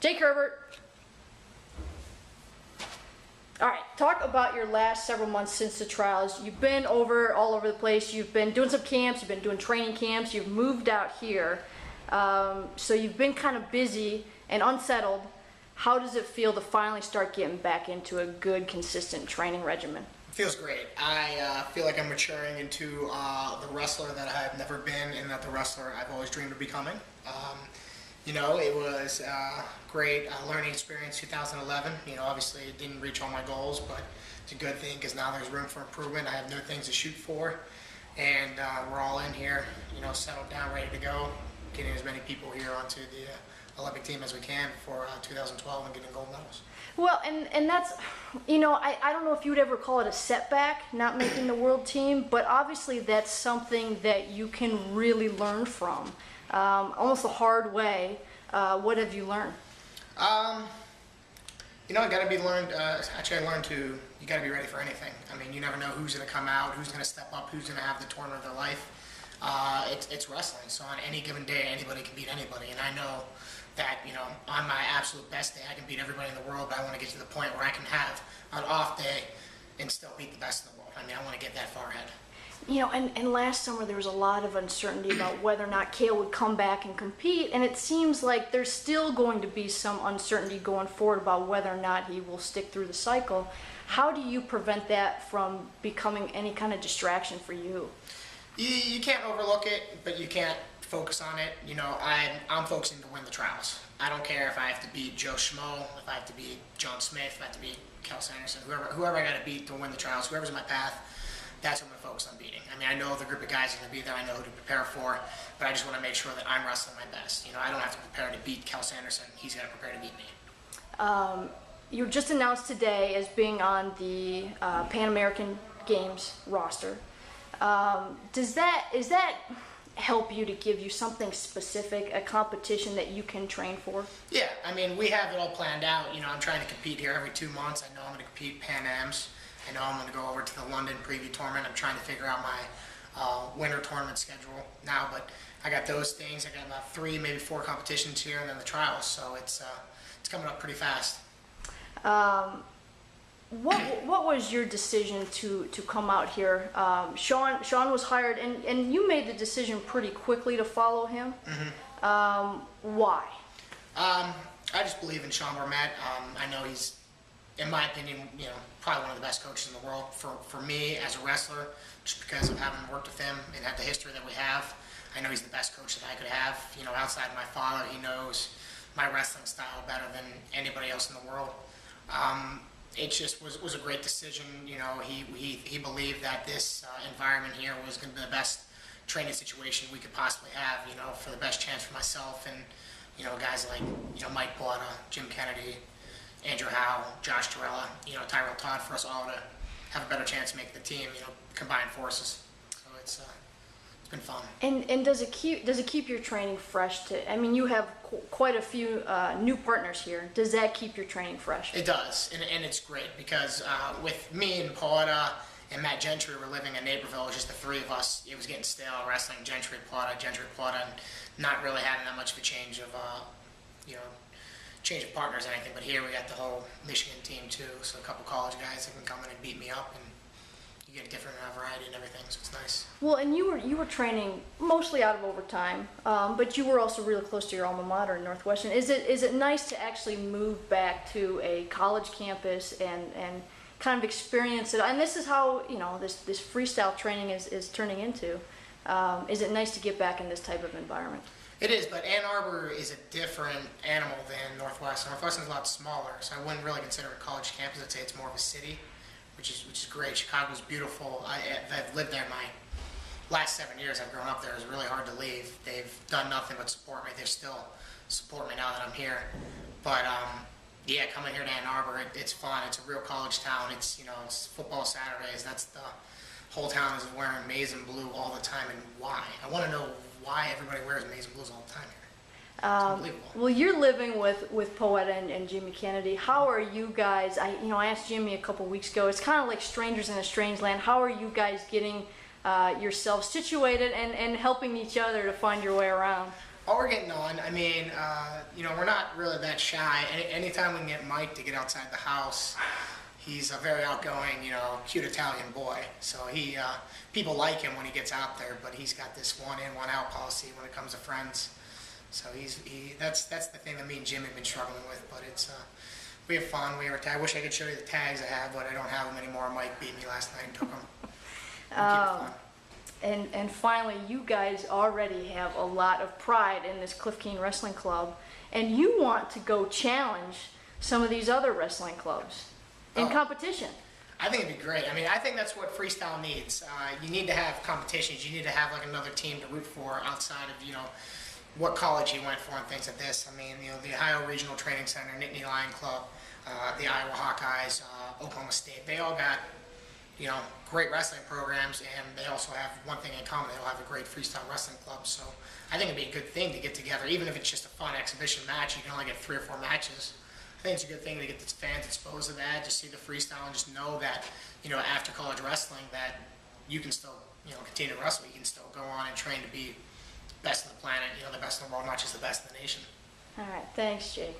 Jake Herbert. All right, talk about your last several months since the trials. You've been all over the place. You've been doing some camps, you've been doing training camps, you've moved out here. So you've been kind of busy and unsettled. How does it feel to finally start getting back into a good, consistent training regimen? It feels great. I feel like I'm maturing into the wrestler that I have never been and that the wrestler I've always dreamed of becoming. It was a great learning experience 2011. Obviously it didn't reach all my goals, but it's a good thing because now there's room for improvement. I have new things to shoot for, and we're all in here, settled down, ready to go, getting as many people here onto the Olympic team as we can for 2012 and getting gold medals. Well, and that's, I don't know if you would ever call it a setback, not making the world team, but obviously that's something that you can really learn from, almost the hard way. What have you learned? I got to be learned, actually I learned you got to be ready for anything. I mean, you never know who's going to come out, who's going to step up, who's going to have the tournament of their life. It's wrestling, so on any given day, anybody can beat anybody, and I know that, on my absolute best day, I can beat everybody in the world, but I want to get to the point where I can have an off day and still beat the best in the world. I mean, I want to get that far ahead. And last summer there was a lot of uncertainty about whether or not Kale would come back and compete, and it seems like there's still going to be some uncertainty going forward about whether or not he will stick through the cycle. How do you prevent that from becoming any kind of distraction for you? You can't overlook it, but you can't focus on it. I'm focusing to win the trials. I don't care if I have to beat Joe Schmo, if I have to beat John Smith, if I have to beat Kel Sanderson, whoever I got to beat to win the trials, whoever's in my path, that's what I'm going to focus on beating. I mean, I know the group of guys are going to be there, I know who to prepare for, but I just want to make sure that I'm wrestling my best. I don't have to prepare to beat Kel Sanderson, he's got to prepare to beat me. You were just announced today as being on the Pan American Games roster. Is that help you to give you something specific, a competition that you can train for? Yeah, I mean, we have it all planned out. I'm trying to compete here every 2 months. I know I'm going to compete Pan Ams. I know I'm going to go over to the London preview tournament. I'm trying to figure out my winter tournament schedule now, but I got those things. I got about 3, maybe 4 competitions here, and then the trials. So it's coming up pretty fast. What was your decision to come out here? Sean was hired, and you made the decision pretty quickly to follow him. Mm-hmm. Why? I just believe in Sean Bormet. I know he's, in my opinion, probably one of the best coaches in the world for me as a wrestler, just because of having worked with him and had the history that we have. I know he's the best coach that I could have. Outside of my father, he knows my wrestling style better than anybody else in the world. It just was a great decision. He believed that this environment here was going to be the best training situation we could possibly have, for the best chance for myself and, guys like, Mike Porta, Jim Kennedy, Andrew Howe, Josh Torella, Tyrell Todd, for us all to have a better chance to make the team, combine forces. So it's been fun. And does it keep your training fresh? I mean, you have quite a few new partners here. Does that keep your training fresh? It does, and it's great because with me and Porta and Matt Gentry were living in Naperville. It was just the 3 of us. It was getting stale wrestling Gentry Porta, and not really having that much of a change of partners or anything. But here we got the whole Michigan team too, so a couple college guys that can come in and beat me up, and you get a different variety and everything, so it's nice. Well, and you were training mostly out of overtime, but you were also really close to your alma mater in Northwestern. Is it nice to actually move back to a college campus and kind of experience it? And this is how this freestyle training is turning into. Is it nice to get back in this type of environment? It is, but Ann Arbor is a different animal than Northwestern. Northwestern's a lot smaller, so I wouldn't really consider it a college campus. I'd say it's more of a city. Which is great. Chicago's beautiful. I've lived there my last 7 years. I've grown up there. It's really hard to leave. They've done nothing but support me. They still support me now that I'm here. But yeah, coming here to Ann Arbor, it's fun. It's a real college town. It's it's football Saturdays. That's the whole town is wearing maize and blue all the time. And why? I want to know why everybody wears maize and blues all the time here. Well, you're living with Poeta and Jimmy Kennedy. How are you guys? I asked Jimmy a couple weeks ago. It's kind of like strangers in a strange land. How are you guys getting yourselves situated and helping each other to find your way around? Oh, we're getting on. I mean, we're not really that shy. Anytime we can get Mike to get outside the house, he's a very outgoing, cute Italian boy. So people like him when he gets out there, but he's got this one in, one out policy when it comes to friends. So that's the thing that me and Jim have been struggling with. But we have fun. I wish I could show you the tags I have, but I don't have them anymore. Mike beat me last night and took them. Keep it fun. And finally, you guys already have a lot of pride in this Cliff King Wrestling Club, and you want to go challenge some of these other wrestling clubs in competition. I think it'd be great. I mean, I think that's what freestyle needs. You need to have competitions. You need to have like another team to root for outside of, what college you went for and things like this. I mean, the Ohio Regional Training Center, Nittany Lion Club, the Iowa Hawkeyes, Oklahoma State, they all got, great wrestling programs, and they also have one thing in common. They all have a great freestyle wrestling club. So I think it'd be a good thing to get together, even if it's just a fun exhibition match. You can only get 3 or 4 matches. I think it's a good thing to get the fans exposed to that, just see the freestyle and just know that, after college wrestling, that you can still, continue to wrestle. You can still go on and train to be best on the planet, the best in the world, not just the best in the nation. All right, thanks, Jake.